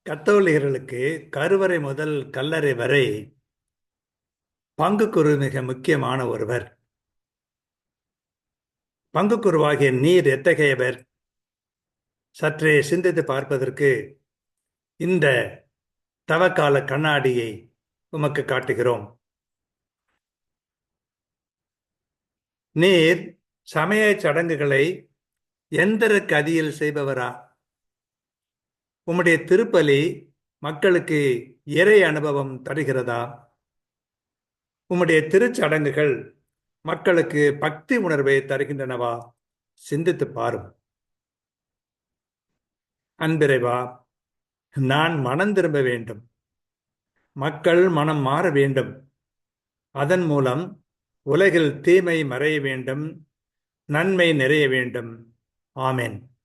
கத்தோலிகர்களுக்கு கருவறை முதல் கல்லறை வரை பங்குக்குரு மிக முக்கியமான ஒருவர். பங்குக்குருவாகிய நீர் எத்தகையவர்? சற்றே சிந்தித்து பார்ப்பதற்கு இந்த தவக்கால கண்ணாடியை உமக்கு காட்டுகிறோம். நீர் சமய சடங்குகளை எந்திர கதியில் செய்பவரா? உம்முடைய திருப்பலி மக்களுக்கு இறை அனுபவம் தருகிறதா? உம்முடைய திருச்சடங்குகள் மக்களுக்கு பக்தி உணர்வை தருகின்றனவா? சிந்தித்து பாரும். அன்பிறைவா, நான் மனம் திரும்ப வேண்டும். மக்கள் மனம் மாற வேண்டும். அதன் மூலம் உலகில் தீமை மறைய வேண்டும், நன்மை நிறைய வேண்டும். ஆமென்.